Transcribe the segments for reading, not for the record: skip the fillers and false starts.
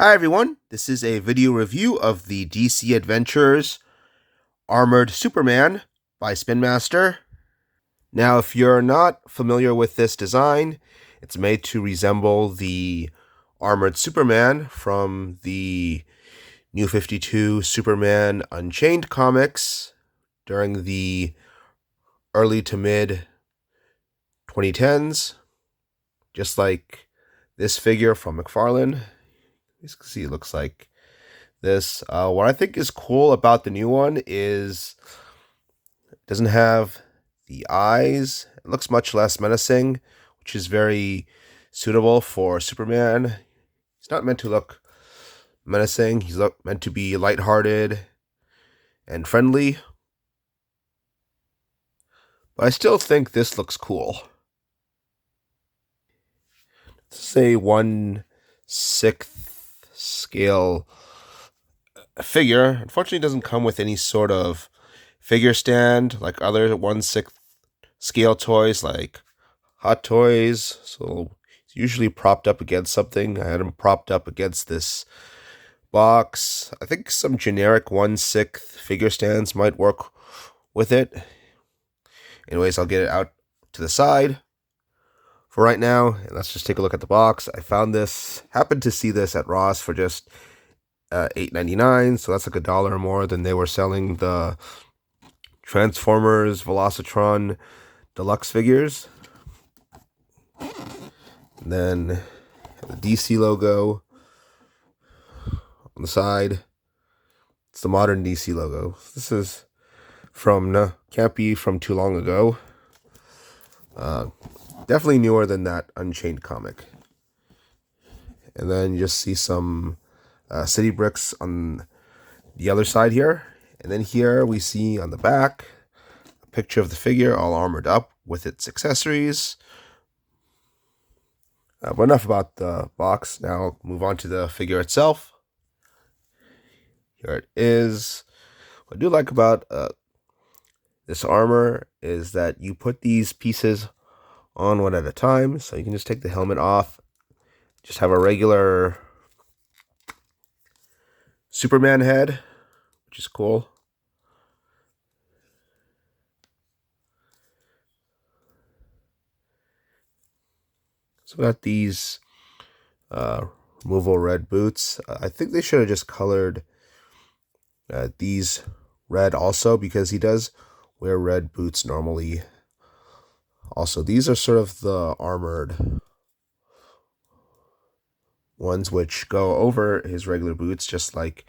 Hi everyone, this is a video review of the DC Adventures Armored Superman by Spin Master. Now, if you're not familiar with this design, it's made to resemble the Armored Superman from the New 52 Superman Unchained comics during the early to mid 2010s, just like this figure from McFarlane. You can see it looks like this. What I think is cool about the new one is it doesn't have the eyes. It looks much less menacing, which is very suitable for Superman. He's not meant to look menacing. He's meant to be lighthearted and friendly. But I still think this looks cool. This is a 1/6 scale figure. Unfortunately, it doesn't come with any sort of figure stand like other 1/6 scale toys like Hot Toys. So it's usually propped up against something. I had him propped up against this box. I think some generic 1/6 figure stands might work with it. Anyways, I'll get it out to the side. For right now, let's just take a look at the box. I happened to see this at Ross for just $8.99, so that's like $1 more than they were selling the Transformers Velocitron Deluxe figures. And then the DC logo on the side. It's the modern DC logo. This is can't be from too long ago. Definitely newer than that Unchained comic. And then you just see some city bricks on the other side here. And then here we see on the back a picture of the figure all armored up with its accessories. But enough about the box. Now I'll move on to the figure itself. Here it is. What I do like about this armor is that you put these pieces on one at a time. So you can just take the helmet off. Just have a regular Superman head, which is cool. So we got these removable red boots. I think they should have just colored these red also, because he does wear red boots normally. Also, these are sort of the armored ones which go over his regular boots, just like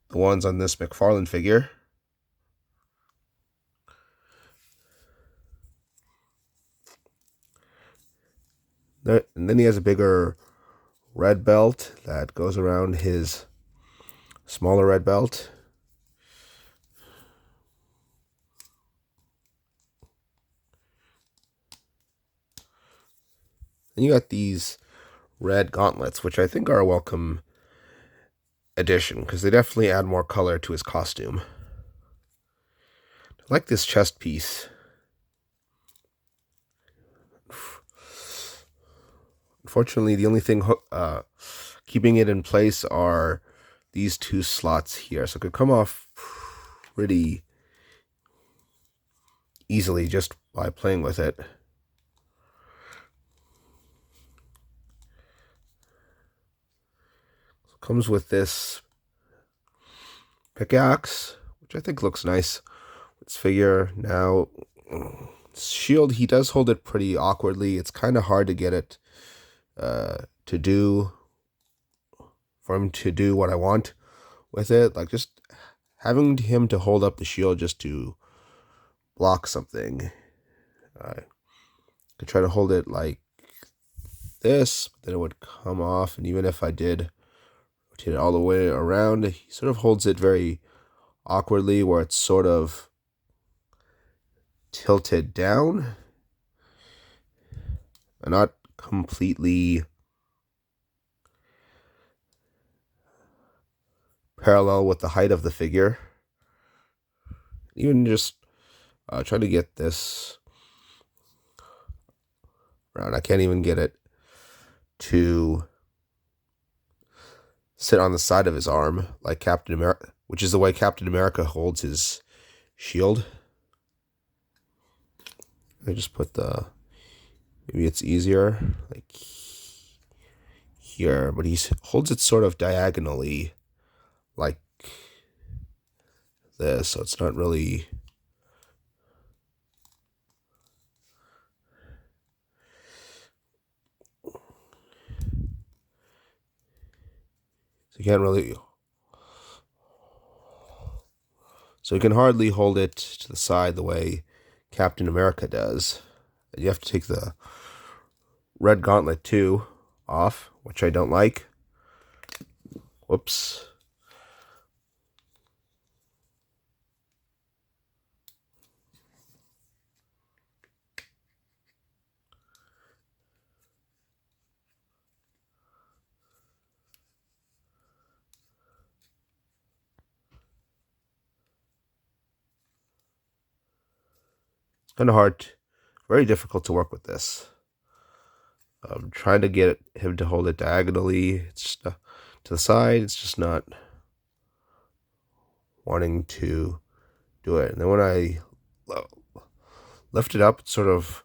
the ones on this McFarlane figure. And then he has a bigger red belt that goes around his smaller red belt. And you got these red gauntlets, which I think are a welcome addition, because they definitely add more color to his costume. I like this chest piece. Unfortunately, the only thing keeping it in place are these two slots here. So it could come off pretty easily just by playing with it. So it comes with this pickaxe, which I think looks nice. Its figure now. Shield, he does hold it pretty awkwardly. It's kind of hard to get it for him to do what I want with it. Like just having him to hold up the shield just to block something. I could try to hold it like this, but then it would come off. And even if I did rotate it all the way around, he sort of holds it very awkwardly, where it's sort of tilted down and not completely parallel with the height of the figure. Even just try to get this around. I can't even get it to sit on the side of his arm like Captain America, which is the way Captain America holds his shield. I just put maybe it's easier, like here, but he holds it sort of diagonally, like this, so it's not really. So you can't really. So you can hardly hold it to the side the way Captain America does. You have to take the red gauntlet too off, which I don't like. Whoops. It's kind of hard, very difficult to work with this. I'm trying to get him to hold it diagonally. It's just, to the side. It's just not wanting to do it. And then when I lift it up, it's sort of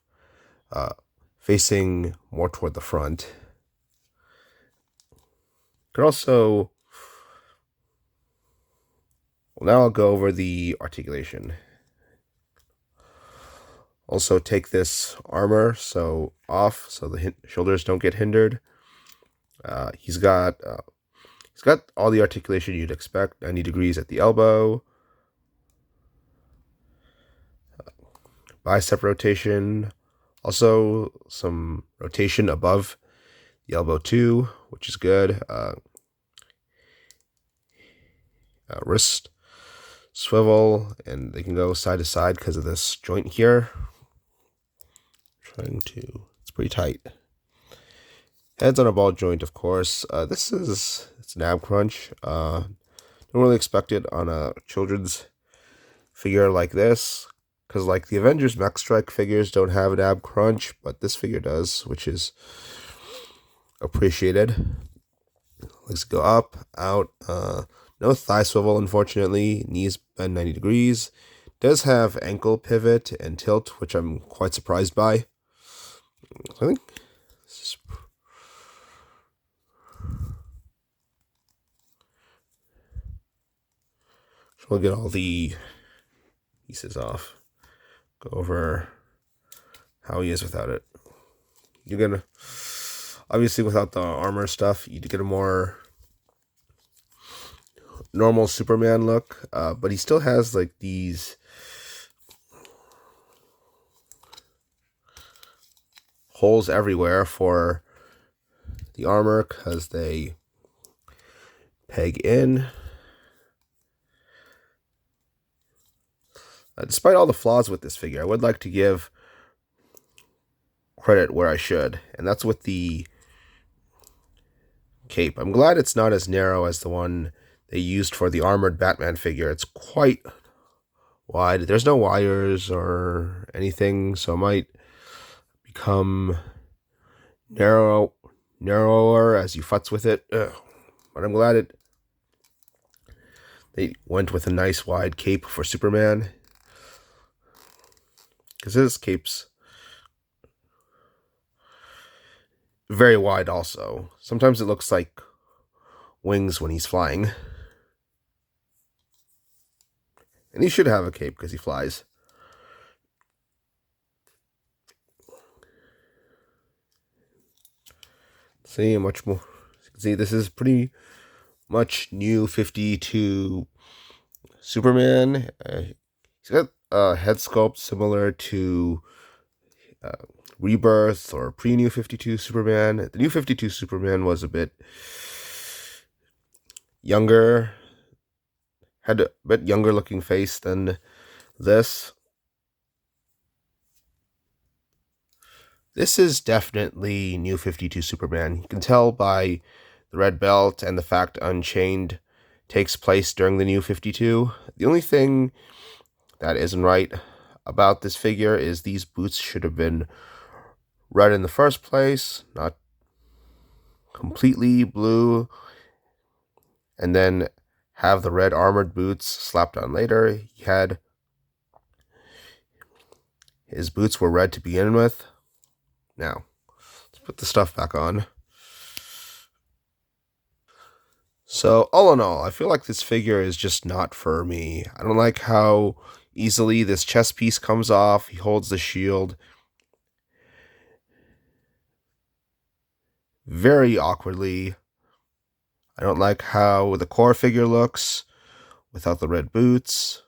facing more toward the front. Could also, well, now I'll go over the articulation. Also take this armor off so the shoulders don't get hindered. He's got all the articulation you'd expect. 90 degrees at the elbow. Bicep rotation. Also some rotation above the elbow too, which is good. Wrist swivel, and they can go side to side because of this joint here. It's pretty tight. Heads on a ball joint, of course. It's an ab crunch. Don't really expect it on a children's figure like this, because like the Avengers Mech Strike figures don't have an ab crunch, but this figure does, which is appreciated. Legs go up, out. No thigh swivel, unfortunately. Knees bend 90 degrees. Does have ankle pivot and tilt, which I'm quite surprised by. I think this is we'll get all the pieces off. Go over how he is without it. You're gonna, obviously without the armor stuff, you get a more normal Superman look, but he still has like these holes everywhere for the armor because they peg in. Despite all the flaws with this figure, I would like to give credit where I should, and that's with the cape. I'm glad it's not as narrow as the one they used for the armored Batman figure. It's quite wide. There's no wires or anything, so it might become narrower as you futz with it. But I'm glad they went with a nice wide cape for Superman, because his cape's very wide also. Sometimes it looks like wings when he's flying. And he should have a cape because he flies. See, much more. See, this is pretty much New 52 Superman. He's got a head sculpt similar to Rebirth or pre-New 52 Superman. The New 52 Superman was a bit younger, had a bit younger looking face than this. This is definitely New 52 Superman. You can tell by the red belt and the fact Unchained takes place during the New 52. The only thing that isn't right about this figure is these boots should have been red in the first place, not completely blue. and then have the red armored boots slapped on later. His boots were red to begin with. Now, let's put the stuff back on. So, all in all, I feel like this figure is just not for me. I don't like how easily this chest piece comes off. He holds the shield very awkwardly. I don't like how the core figure looks without the red boots.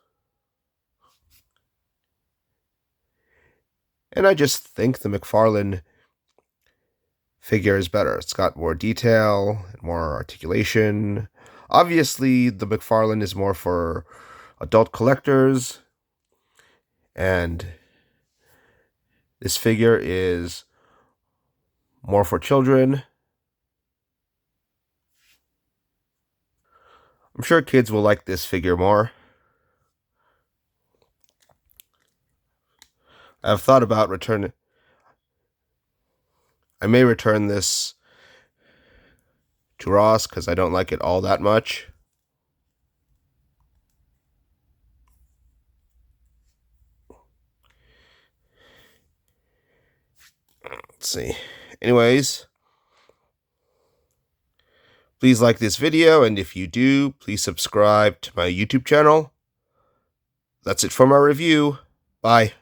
And I just think the McFarlane figure is better. It's got more detail and more articulation. Obviously, the McFarlane is more for adult collectors, and this figure is more for children. I'm sure kids will like this figure more. I've thought about returning. I may return this to Ross because I don't like it all that much. Let's see. Anyways, please like this video, and if you do, please subscribe to my YouTube channel. That's it for my review. Bye.